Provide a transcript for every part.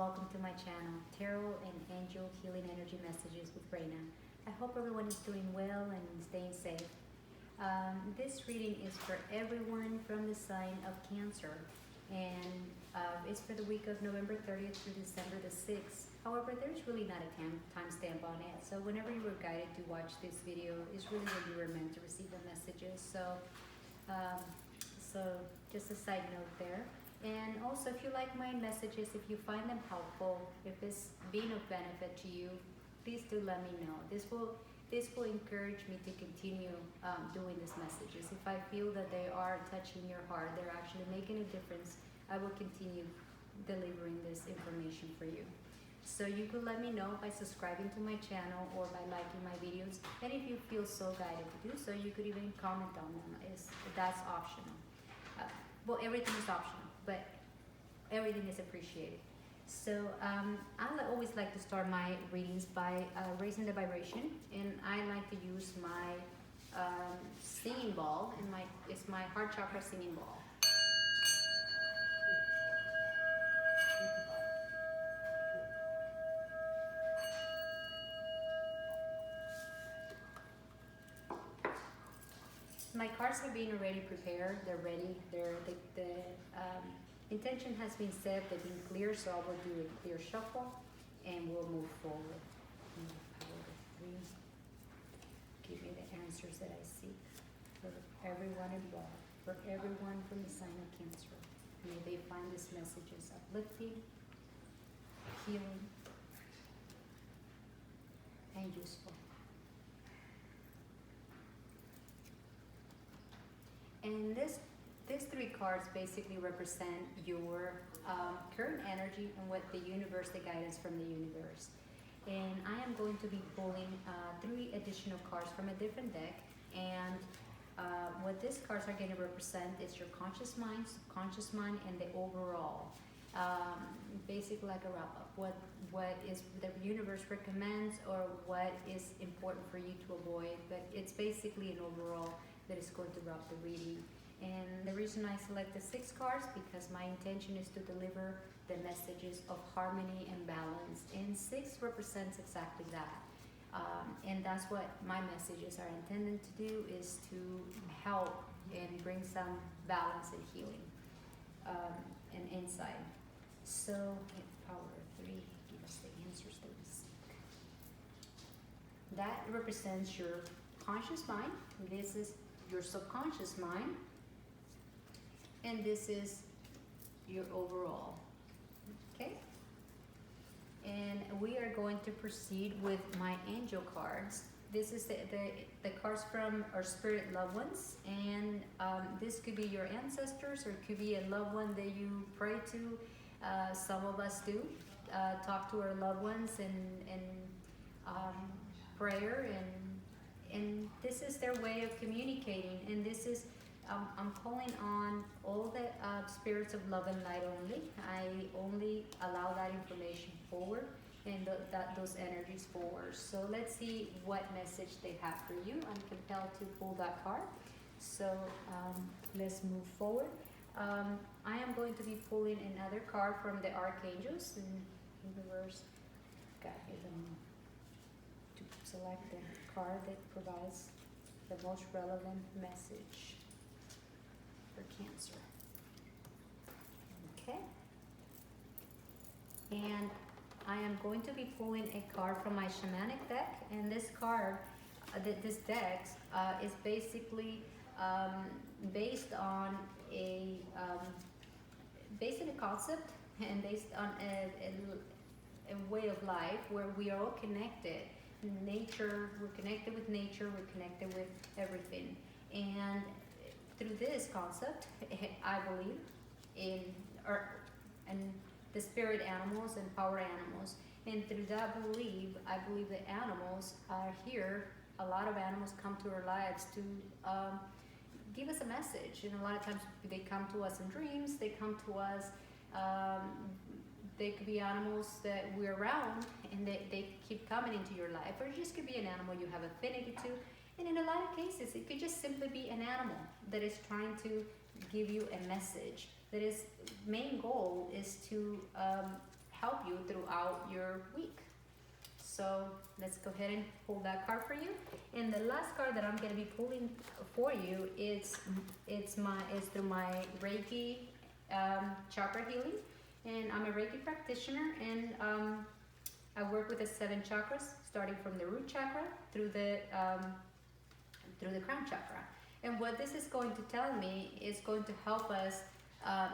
welcome to my channel, Tarot and Angel Healing Energy Messages with Reina. I hope everyone is doing well and staying safe. This reading is for everyone from the sign of Cancer, and it's for the week of November 30th through December the 6th. However, there's really not a time stamp on it, so whenever you were guided to watch this video, is really when you were meant to receive the messages. So just a side note there. And also, if you like my messages, if you find them helpful, if it's being of benefit to you, please do let me know. This will encourage me to continue doing these messages. If I feel that they are touching your heart, they're actually making a difference, I will continue delivering this information for you. So you could let me know by subscribing to my channel or by liking my videos. And if you feel so guided to do so, you could even comment on them. That's optional. Well, everything is optional, but everything is appreciated. So I always like to start my readings by raising the vibration, and I like to use my singing ball, and it's my heart chakra singing ball. My cards are being already prepared. They're ready. The intention has been set. They've been clear. So I will do a clear shuffle, and we'll move forward. Power of three. Give me the answers that I seek for everyone involved, for everyone from the sign of Cancer. May they find these messages uplifting, healing, and useful. And these three cards basically represent your current energy and what the universe, the guidance from the universe. And I am going to be pulling 3 additional cards from a different deck. And what these cards are going to represent is your conscious mind, subconscious mind, and the overall. Basically like a wrap-up. What is the universe recommends, or what is important for you to avoid. But it's basically an overall that is going to wrap the reading. And the reason I selected 6 cards, because my intention is to deliver the messages of harmony and balance, and 6 represents exactly that. And that's what my messages are intended to do, is to help and bring some balance and healing and insight. So power of 3, give us the answers that we seek. That represents your conscious mind. This is your subconscious mind, and this is your overall. Okay, and we are going to proceed with my angel cards. This is the cards from our spirit loved ones, and this could be your ancestors, or it could be a loved one that you pray to. Some of us do talk to our loved ones and prayer, and this is their way of communicating. And this is, I'm calling on all the spirits of love and light only. I only allow that information forward, and those energies forward. So let's see what message they have for you. I'm compelled to pull that card. So let's move forward. I am going to be pulling another card from the archangels in reverse. God, here's to select the card that provides the most relevant message for Cancer. Okay. And I am going to be pulling a card from my shamanic deck, and this card, this deck is basically based on a concept, and based on a way of life where we are all connected. Nature, we're connected with nature, we're connected with everything. And through this concept, I believe in the spirit animals and power animals. And through that belief, I believe that animals are here. A lot of animals come to our lives to give us a message. And a lot of times they come to us in dreams, they come to us, they could be animals that we're around, and they keep coming into your life. Or it just could be an animal you have affinity to. And in a lot of cases, it could just simply be an animal that is trying to give you a message. That is, main goal is to help you throughout your week. So let's go ahead and pull that card for you. And the last card that I'm going to be pulling for you is through my Reiki chakra healing. And I'm a Reiki practitioner, and I work with the 7 chakras, starting from the root chakra through the crown chakra. And what this is going to tell me is going to help us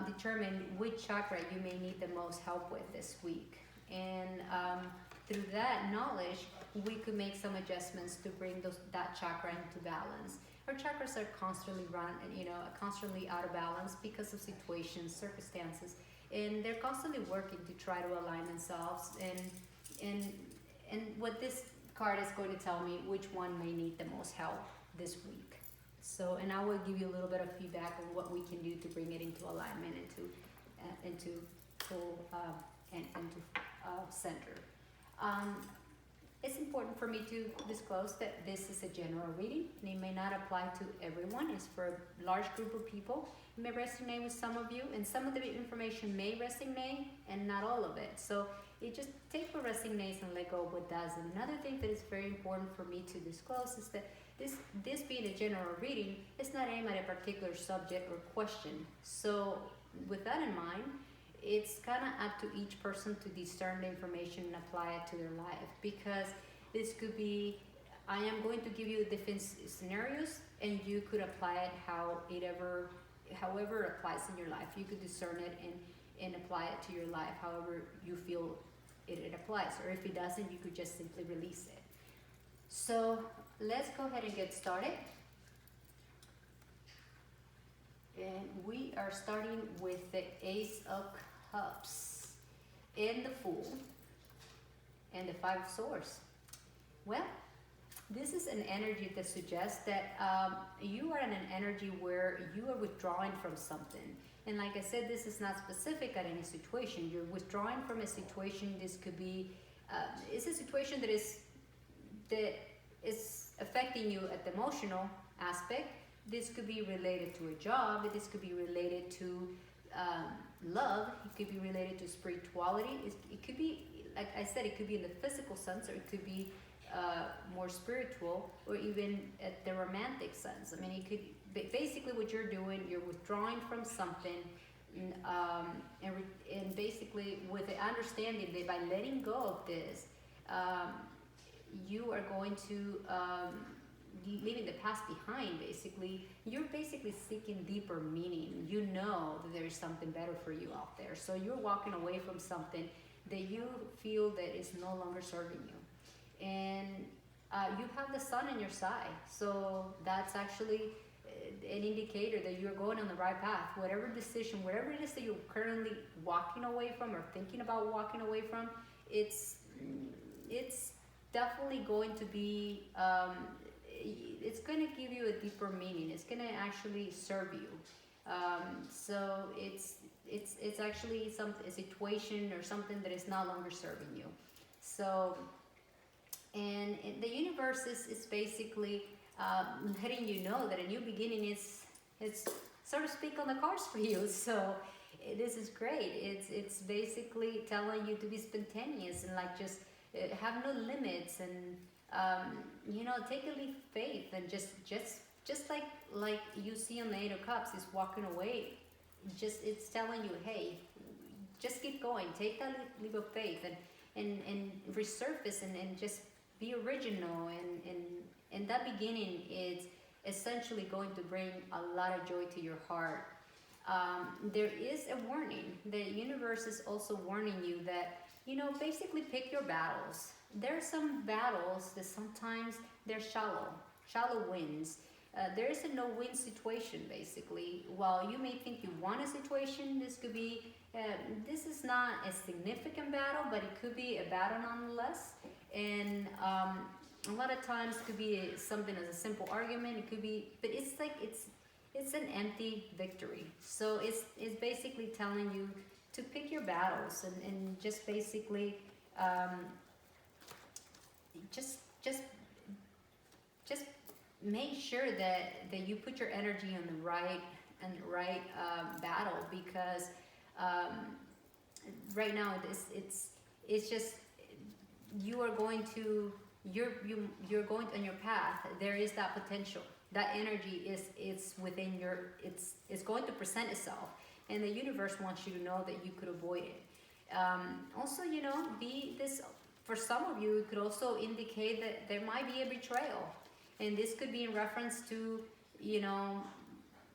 determine which chakra you may need the most help with this week. And through that knowledge, we could make some adjustments to bring that chakra into balance. Our chakras are constantly constantly out of balance because of situations, circumstances, and they're constantly working to try to align themselves. And what this card is going to tell me which one may need the most help this week. So, and I will give you a little bit of feedback on what we can do to bring it into alignment, into full and into center. It's important for me to disclose that this is a general reading, and it may not apply to everyone. It's for a large group of people. It may resonate with some of you, and some of the information may resonate, and not all of it. So you just take what resonates and let go of what doesn't. Another thing that is very important for me to disclose is that this being a general reading, it's not aimed at a particular subject or question. So with that in mind, it's kind of up to each person to discern the information and apply it to their life, because this could be, I am going to give you different scenarios, and you could apply it however it applies in your life. You could discern it and apply it to your life however you feel it applies, or if it doesn't, you could just simply release it. So let's go ahead and get started. And we are starting with the Ace of Cups, and the Fool, and the 5 of Swords. Well, this is an energy that suggests that you are in an energy where you are withdrawing from something. And like I said, this is not specific at any situation. You're withdrawing from a situation. This could be, it's a situation that is affecting you at the emotional aspect. This could be related to a job. This could be related to love. It could be related to spirituality. It could be, like I said, it could be in the physical sense, or it could be more spiritual, or even at the romantic sense. I mean, it could basically what you're doing, you're withdrawing from something, and basically with the understanding that by letting go of this, you are going to leaving the past behind. Basically, you're basically seeking deeper meaning. You know that there is something better for you out there, so you're walking away from something that you feel that is no longer serving you. And you have the sun on your side, so that's actually an indicator that you're going on the right path. Whatever decision, whatever it is that you're currently walking away from or thinking about walking away from, it's definitely going to be it's going to give you a deeper meaning. It's going to actually serve you. So it's actually a situation or something that is no longer serving you. So, and the universe is basically letting you know that a new beginning is, so to speak, on the cards for you. So this is great. It's basically telling you to be spontaneous and like just have no limits, and take a leap of faith, and just like you see on the 8 of Cups is walking away. It's telling you, hey, just keep going, take that leap of faith, and resurface and just be original, and that beginning is essentially going to bring a lot of joy to your heart. There is a warning. The universe is also warning you that, basically pick your battles. There are some battles that sometimes they're shallow wins. There is a no-win situation, basically. While you may think you won a situation, this could be, this is not a significant battle, but it could be a battle nonetheless. And a lot of times it could be something as a simple argument. It could be, but it's like, it's an empty victory. So it's basically telling you to pick your battles, and just basically, just make sure that you put your energy on the right battle, because right now it's just you are going to you're going on your path. There is that potential. That energy is within your it's going to present itself, and the universe wants you to know that you could avoid it. Also, be this for some of you. It could also indicate that there might be a betrayal, and this could be in reference to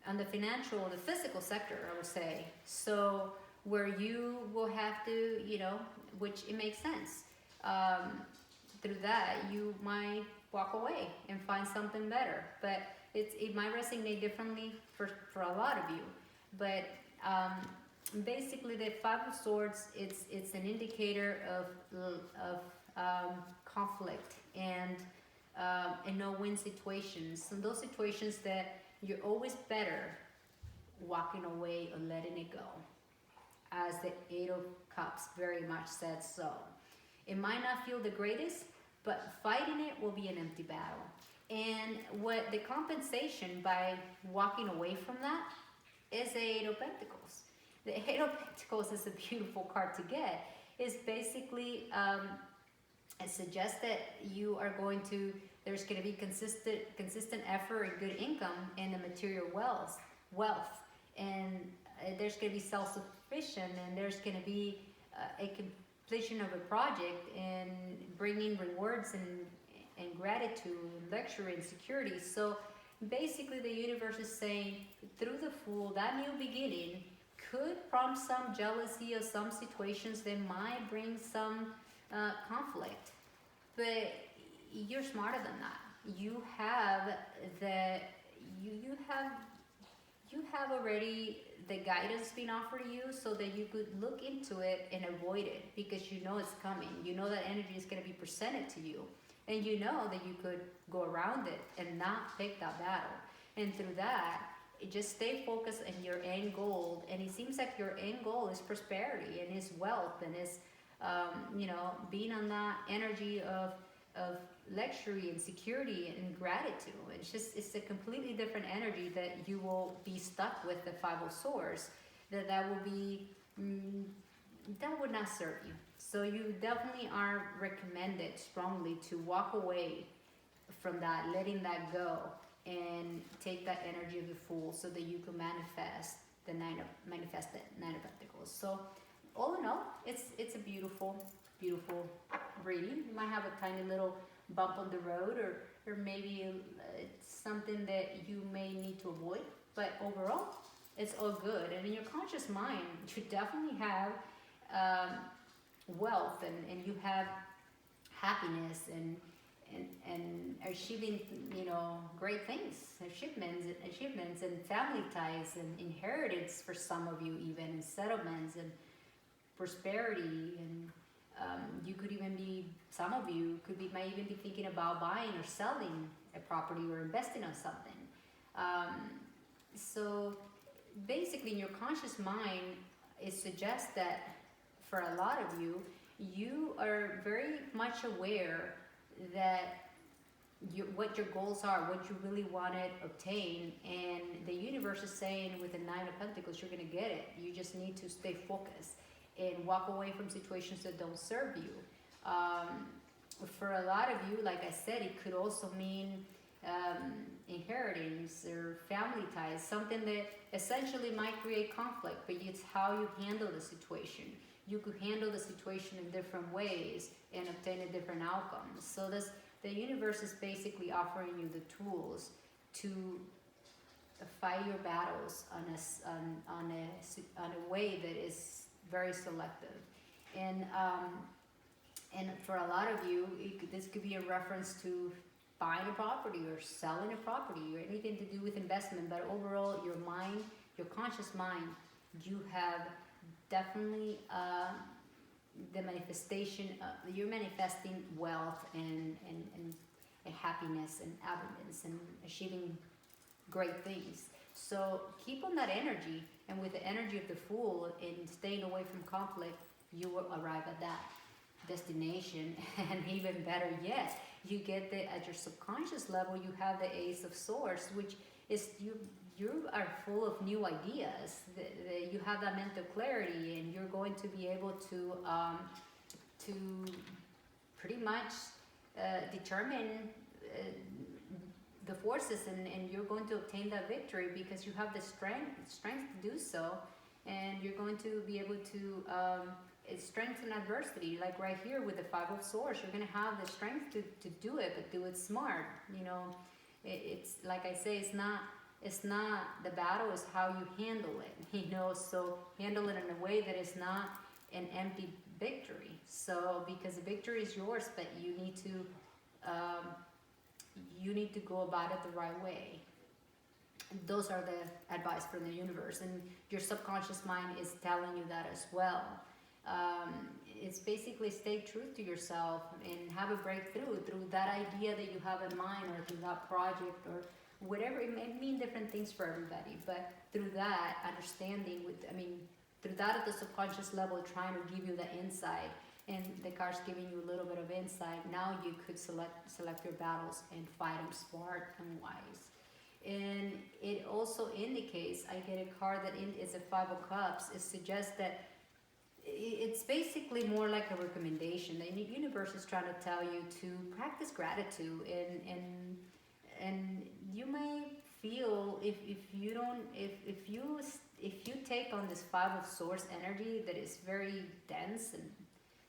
on the financial or the physical sector, I would say. So where you will have to, which it makes sense. Through that, you might walk away and find something better. But it might resonate differently for a lot of you. But basically, the Five of Swords, it's an indicator of conflict and no-win situations. And those situations that you're always better walking away or letting it go. As the Eight of Cups very much said so. It might not feel the greatest, but fighting it will be an empty battle. And what the compensation by walking away from that is the Eight of Pentacles. The Eight of Pentacles is a beautiful card to get. It's basically, it suggests that there's going to be consistent effort and good income and the material wealth. And there's going to be self-sufficient, and there's going to be a completion of a project and bringing rewards and gratitude and luxury and security. So basically the universe is saying through the Fool, that new beginning could prompt some jealousy of some situations that might bring some conflict. But you're smarter than that. You have already the guidance being offered to you, so that you could look into it and avoid it, because you know it's coming. You know that energy is going to be presented to you, and you know that you could go around it and not pick that battle. And through that, just stay focused on your end goal. And it seems like your end goal is prosperity and is wealth and is being on that energy of luxury and security and gratitude. It's a completely different energy that you will be stuck with the Five of Swords. That will be that would not serve you. So you definitely are recommended strongly to walk away from that, letting that go, and take that energy of the Fool, so that you can manifest the Nine of Pentacles. So all in all, it's a beautiful reading. You might have a tiny little bump on the road, or maybe it's something that you may need to avoid, but overall it's all good. And in your conscious mind, you definitely have wealth, and you have happiness and achieving great things, achievements and family ties and inheritance for some of you, even, and settlements and prosperity. And you could even be, some of you might even be thinking about buying or selling a property or investing on something. So basically in your conscious mind, it suggests that for a lot of you, you are very much aware that what your goals are, what you really want to obtain, and the universe is saying with the Nine of Pentacles, you're going to get it. You just need to stay focused and walk away from situations that don't serve you. For a lot of you, like I said, it could also mean inheritance or family ties, something that essentially might create conflict, but it's how you handle the situation. You could handle the situation in different ways and obtain a different outcome. So the universe is basically offering you the tools to fight your battles on a way that is very selective. And for a lot of you, this could be a reference to buying a property or selling a property or anything to do with investment. But overall, your mind, your conscious mind, you have definitely the manifestation. You're manifesting wealth and happiness and abundance and achieving great things. So keep on that energy, and with the energy of the Fool and staying away from conflict, you will arrive at that destination. And even better yet, you get at your subconscious level, you have the Ace of Swords, which is you are full of new ideas. You have that mental clarity, and you're going to be able to pretty much determine the forces, and you're going to obtain that victory because you have the strength to do so, and you're going to be able to strengthen adversity. Like right here with the Five of Swords, you're going to have the strength to do it, but do it smart. You know, it's like I say, it's not the battle, is how you handle it. You know, so handle it in a way that is not an empty victory. So because the victory is yours, but you need to go about it the right way. Those are the advice from the universe, and your subconscious mind is telling you that as well. It's basically stay true to yourself and have a breakthrough through that idea that you have in mind, or through that project, or whatever. It may mean different things for everybody, but through that understanding, through that at the subconscious level, trying to give you the insight, and the card's giving you a little bit of insight. Now you could select your battles and fight them smart and wise. And it also indicates, I get a card that is a Five of Cups. It suggests that it's basically more like a recommendation. The universe is trying to tell you to practice gratitude, and you may feel, if you take on this Five of Swords energy that is very dense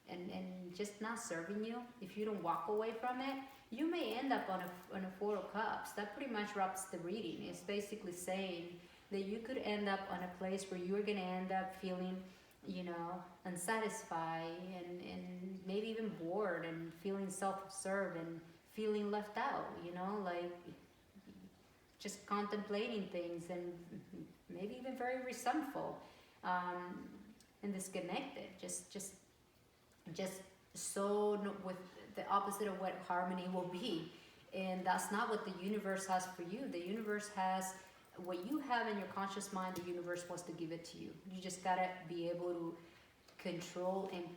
and just not serving you, if you don't walk away from it, you may end up on a Four of Cups. That pretty much wraps the reading. It's basically saying that you could end up on a place where you're going to end up feeling, you know, unsatisfied, and maybe even bored, and feeling self-absorbed, and feeling left out, you know, like just contemplating things, and maybe even very resentful, and disconnected, just so with the opposite of what harmony will be. And that's not what the universe has for you. The universe has what you have in your conscious mind. The universe wants to give it to you. You just gotta be able to control and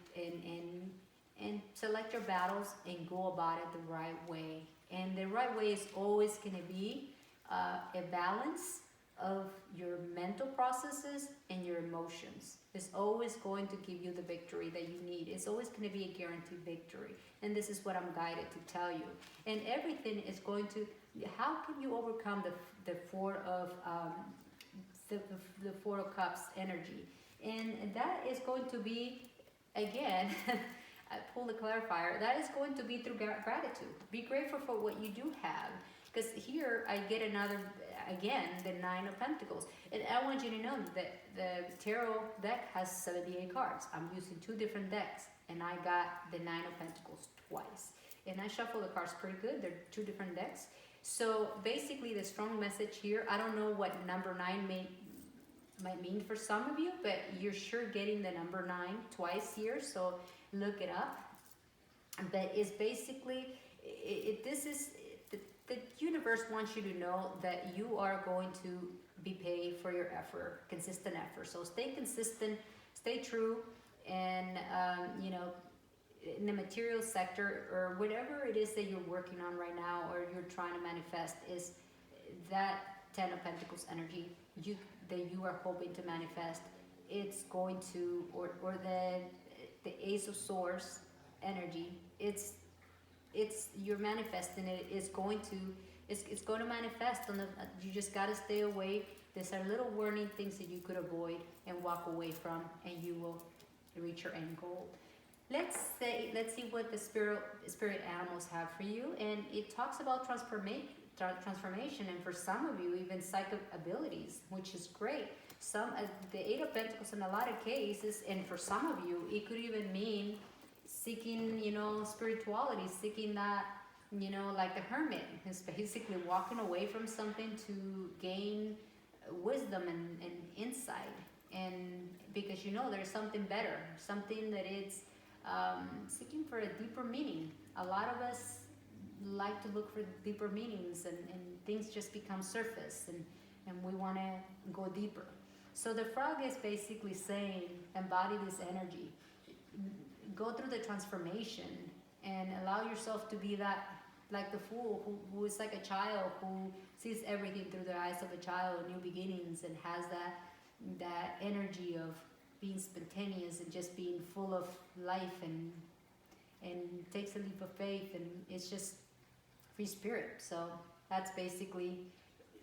select your battles and go about it the right way. And the right way is always going to be a balance of your mental processes and your emotions. It's always going to give you the victory that you need. It's always going to be a guaranteed victory. And this is what I'm guided to tell you. And everything is going to, how can you overcome the Four of the Four of Cups energy? And that is going to be, again, I pull the clarifier, that is going to be through gratitude. Be grateful for what you do have. Because here I get another, again, the Nine of Pentacles. And I want you to know that the tarot deck has 78 cards. I'm using 2 different decks, and I got the Nine of Pentacles twice. And I shuffle the cards pretty good. They're 2 different decks. So basically the strong message here, I don't know what number 9 might mean for some of you, but you're sure getting the number 9 twice here, so look it up. But it's basically, the universe wants you to know that you are going to be paid for your effort, consistent effort. So stay consistent, stay true, and you know, in the material sector, or whatever it is that you're working on right now, or you're trying to manifest, is that Ten of Pentacles energy that you are hoping to manifest. It's going to, or the Ace of Swords energy, it's you're manifesting it. It's going to manifest on the, you just got to stay away. These are little warning things that you could avoid and walk away from, and you will reach your end goal. Let's see what the spirit animals have for you. And it talks about transformation, and for some of you, even psychic abilities, which is great. The Eight of Pentacles in a lot of cases, and for some of you, it could even mean seeking, you know, spirituality, seeking that, you know, like the hermit. It's basically walking away from something to gain wisdom and insight. And because, you know, there's something better, something that is seeking for a deeper meaning. A lot of us like to look for deeper meanings, and things just become surface, and we want to go deeper. So the frog is basically saying, embody this energy. Go through the transformation and allow yourself to be that like the fool who is like a child who sees everything through the eyes of a child, new beginnings, and has that energy of being spontaneous and just being full of life, and takes a leap of faith, and it's just free spirit. So that's basically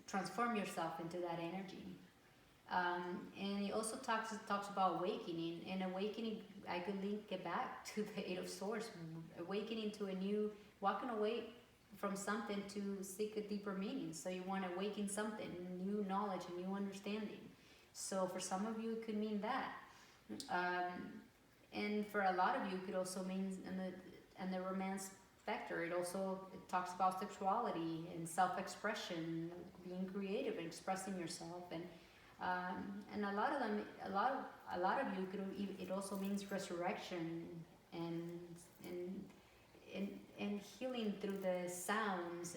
transform yourself into that energy. And he also talks about awakening, and awakening, I could link it back to the Eight of Swords, awakening to a new, walking away from something to seek a deeper meaning. So you want to awaken something, new knowledge, a new understanding. So for some of you, it could mean that. And for a lot of you, it could also mean in the romance specter. It talks about sexuality and self-expression, being creative and expressing yourself, and a lot of them, a lot of you could. It also means resurrection and and and healing through the sounds.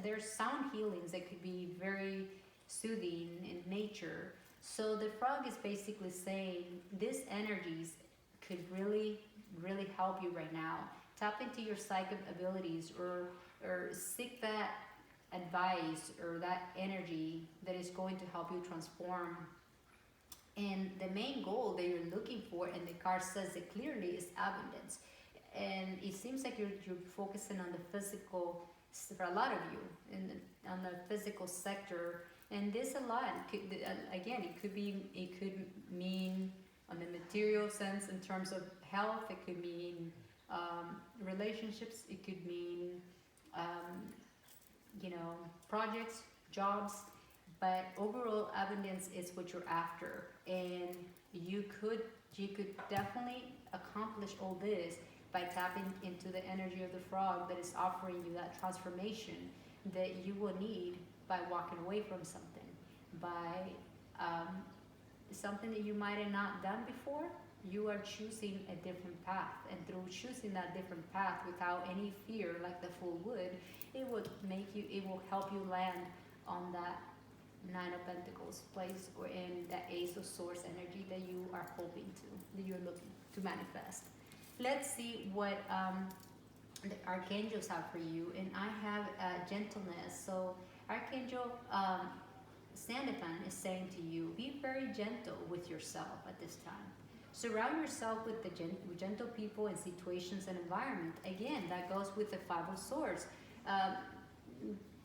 There's sound healings that could be very soothing in nature. So the frog is basically saying these energies could really help you right now. Tap into your psychic abilities, or seek that advice or that energy that is going to help you transform. And the main goal that you're looking for, and the card says it clearly, is abundance. And it seems like you're focusing on the physical, for a lot of you, on the physical sector. And this a lot could, again, it could mean on the material sense in terms of health. It could mean relationships. It could mean projects, jobs. But overall abundance is what you're after, and you could definitely accomplish all this by tapping into the energy of the frog that is offering you that transformation that you will need by walking away from something, by something that you might have not done before. You are choosing a different path, and through choosing that different path without any fear, like the Fool would, it will help you land on that Nine of Pentacles place, or in that Ace of Swords energy that you are hoping that you're looking to manifest. Let's see what the archangels have for you. And I have gentleness. So Archangel Sandifan is saying to you, be very gentle with yourself at this time. Surround yourself with the gentle people and situations and environment. Again, that goes with the Five of Swords.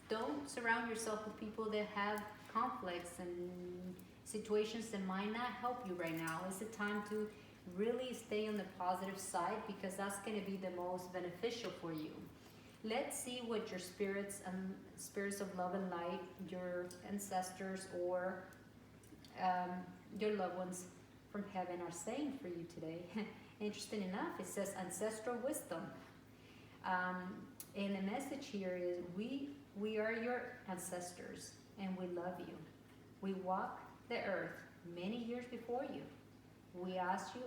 Don't surround yourself with people that have conflicts and situations that might not help you right now. It's a time to really stay on the positive side, because that's going to be the most beneficial for you. Let's see what your spirits of love and light, your ancestors, or your loved ones from heaven are saying for you today. Interesting enough, it says ancestral wisdom. And the message here is we are your ancestors, and we love you. We walk the earth many years before you. We ask you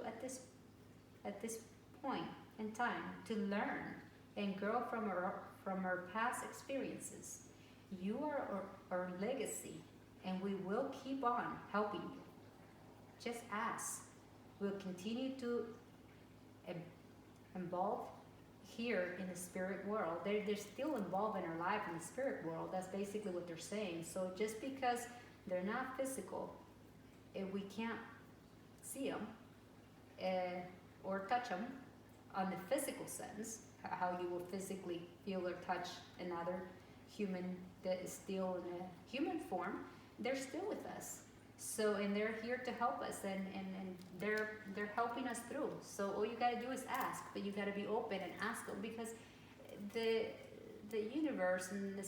at this point in time to learn and grow from our past experiences. You are our legacy, and we will keep on helping you. Just ask. We'll continue to evolve here in the spirit world. They're still involved in our life in the spirit world. That's basically what they're saying. So just because they're not physical, if we can't see them or touch them on the physical sense, how you will physically feel or touch another human that is still in a human form, they're still with us. So, and they're here to help us, and they're helping us through. So all you got to do is ask, but you got to be open and ask them, because the universe and the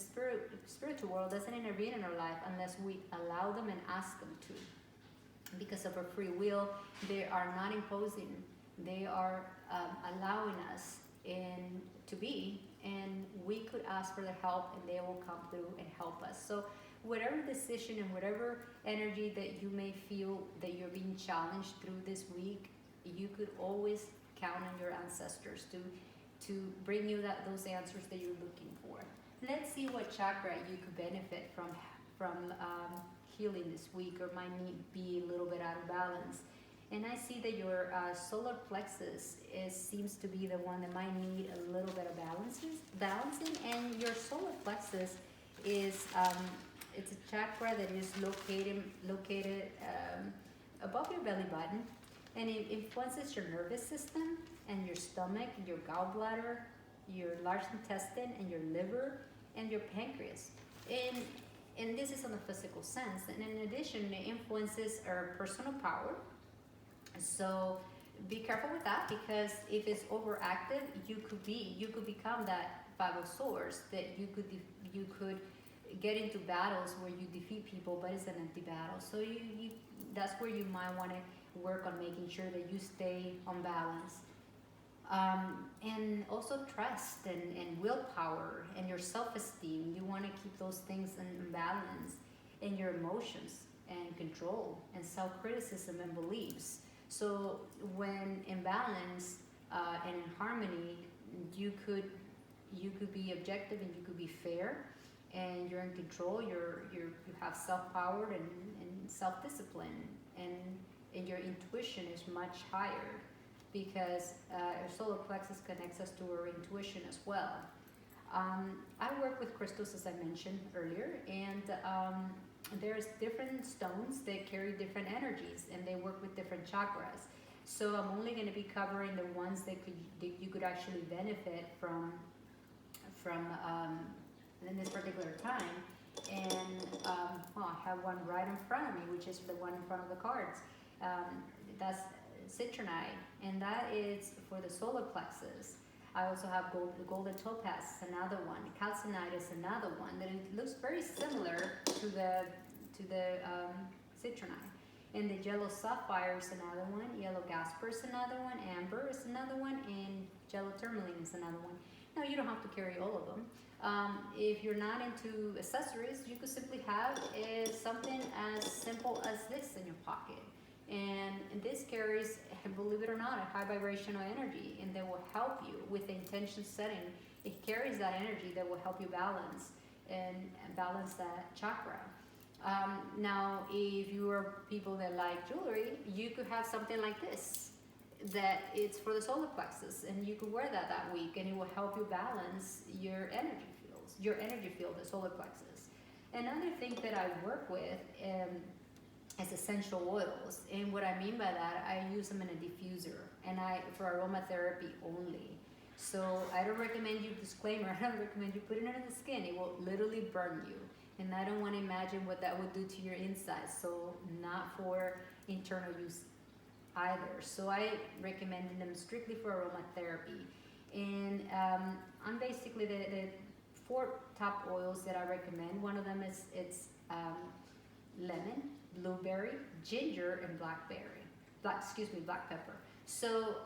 spiritual world doesn't intervene in our life unless we allow them and ask them to. Because of our free will, they are not imposing. They are allowing us to be, and we could ask for their help, and they will come through and help us. So whatever decision and whatever energy that you may feel that you're being challenged through this week, you could always count on your ancestors to bring you those answers that you're looking for. Let's see what chakra you could benefit from healing this week, or might be a little bit out of balance. And I see that your solar plexus seems to be the one that might need a little bit of balancing. And your solar plexus is it's a chakra that is located above your belly button, and it influences your nervous system and your stomach, your gallbladder, your large intestine, and your liver, and your pancreas. And this is on the physical sense. And in addition, it influences our personal power. So be careful with that, because if it's overactive, you could become that 5 of swords, that you could get into battles where you defeat people, but it's an empty battle. So you that's where you might want to work on making sure that you stay on balance. And also trust and willpower and your self-esteem. You want to keep those things in balance, and your emotions and control and self-criticism and beliefs. So when in balance and in harmony, you could be objective, and you could be fair, and you're in control. You have self-power and self-discipline, and your intuition is much higher, because our solar plexus connects us to our intuition as well. I work with crystals, as I mentioned earlier, and there's different stones that carry different energies, and they work with different chakras. So I'm only going to be covering the ones that you could actually benefit from in this particular time. And I have one right in front of me, which is the one in front of the cards. That's citronite, and that is for the solar plexus. I also have golden topaz, another one. Calcinite is another one that it looks very similar to the citronite. And the yellow sapphire is another one. Yellow jasper is another one. Amber is another one, and yellow tourmaline is another one. Now, you don't have to carry all of them. If you're not into accessories, you could simply have something as simple as this in your pocket. And this carries, believe it or not, a high vibrational energy, and that will help you with the intention setting. It carries that energy that will help you balance and balance that chakra. Now, if you are people that like jewelry, you could have something like this, that it's for the solar plexus, and you could wear that week, and it will help you balance your energy field, the solar plexus. Another thing that I work with is essential oils, and what I mean by that, I use them in a diffuser, and for aromatherapy only. So I don't recommend you, disclaimer, I don't recommend you putting it on the skin. It will literally burn you, and I don't want to imagine what that would do to your insides. So not for internal use either. So I recommend them strictly for aromatherapy. And I'm basically the 4 top oils that I recommend. One of them is lemon, blueberry, ginger, and black pepper. So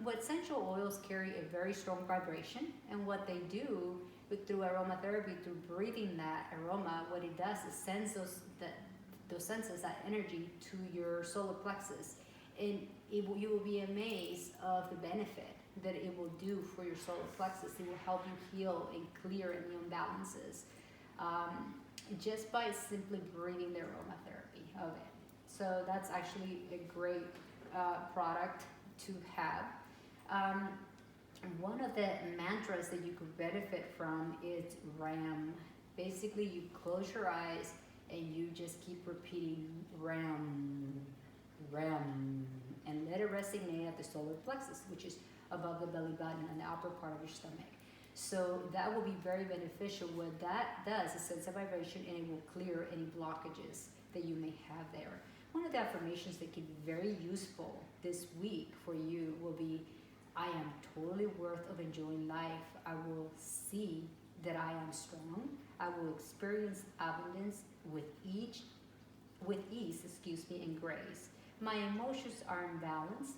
what essential oils carry a very strong vibration, and what they do through aromatherapy, through breathing that aroma, what it does is sends those senses, that energy, to your solar plexus, and you will be amazed of the benefit that it will do for your solar plexus. It will help you heal and clear any imbalances just by simply breathing the aromatherapy of it. So that's actually a great product to have. One of the mantras that you could benefit from is RAM. Basically, you close your eyes and you just keep repeating RAM, RAM, and let it resonate at the solar plexus, which is above the belly button and the upper part of your stomach. So that will be very beneficial. What that does is sense a vibration, and it will clear any blockages that you may have there. One of the affirmations that can be very useful this week for you will be, I am totally worth of enjoying life. I will see that I am strong. I will experience abundance with ease, and grace. My emotions are in balance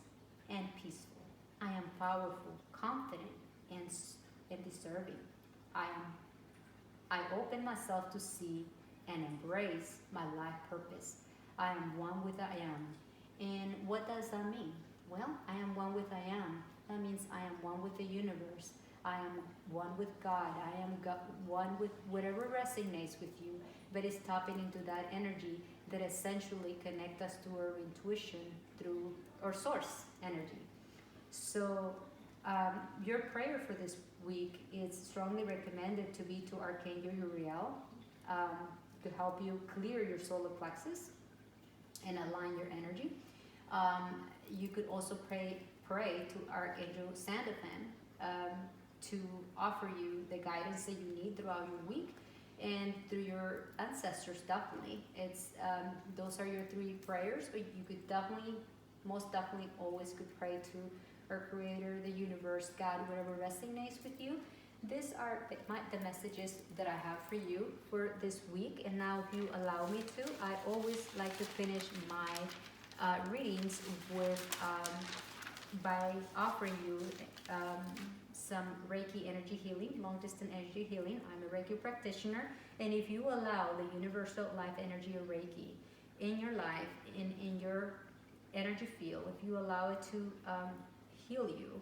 and peaceful. I am powerful, confident, and deserving. I open myself to see and embrace my life purpose. I am one with I am. And what does that mean? Well, I am one with I am. That means I am one with the universe. I am one with God. I am one with whatever resonates with you, but it's tapping into that energy that essentially connect us to our intuition through our source energy. So your prayer for this week is strongly recommended to be to Archangel Uriel, um, to help you clear your solar plexus and align your energy. You could also pray to Archangel Sandalphon, to offer you the guidance that you need throughout your week and through your ancestors. Definitely, it's those are your three prayers, but you could definitely, most definitely, always could pray to our Creator, the universe, God, whatever resonates with you. These are the messages that I have for you for this week. And now, if you allow me to, I always like to finish my readings with by offering you some Reiki energy healing, long distance energy healing. I'm a Reiki practitioner, and if you allow the universal life energy of Reiki in your life, in your energy field, if you allow it to heal you,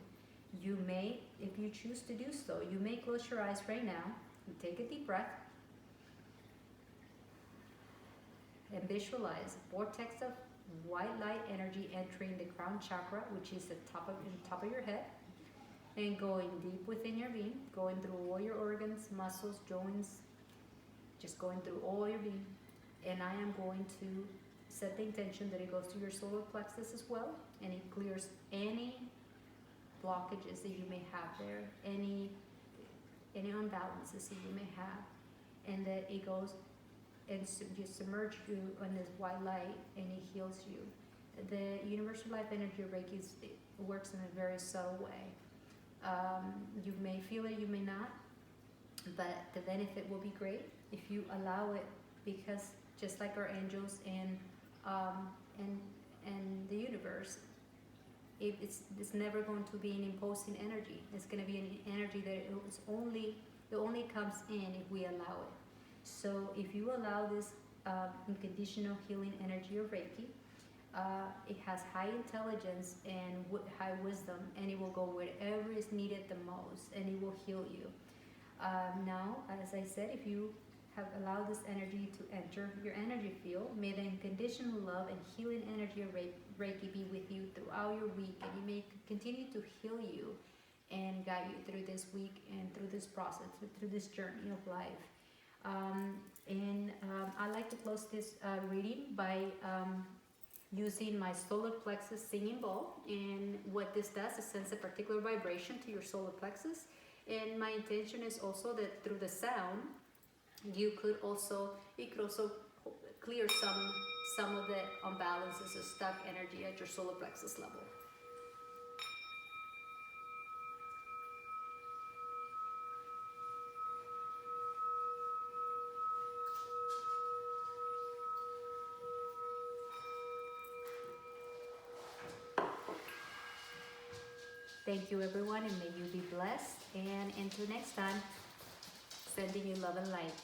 you may, if you choose to do so, you may close your eyes right now and take a deep breath and visualize a vortex of white light energy entering the crown chakra, which is the top of your head, and going deep within your being, going through all your organs, muscles, joints, just going through all your being. And I am going to set the intention that it goes to your solar plexus as well, and it clears any blockages that you may have there, any unbalances that you may have, and that it goes and just submerge you in this white light, and it heals you. The universal life energy of Reiki works in a very subtle way. You may feel it, you may not, but the benefit will be great if you allow it, because just like our angels and the universe, it's never going to be an imposing energy. It's going to be an energy that it only comes in if we allow it. So if you allow this unconditional healing energy of Reiki, it has high intelligence and high wisdom, and it will go wherever is needed the most, and it will heal you. Now, as I said, if you have allowed this energy to enter your energy field, may the unconditional love and healing energy of Reiki be with you throughout your week, and it may continue to heal you and guide you through this week and through this process, through this journey of life. I like to close this reading by using my solar plexus singing bowl, and what this does is sends a particular vibration to your solar plexus. And my intention is also that through the sound, it could also clear some of the imbalances of stuck energy at your solar plexus level. Thank you, everyone, and may you be blessed. And until next time, sending you love and light.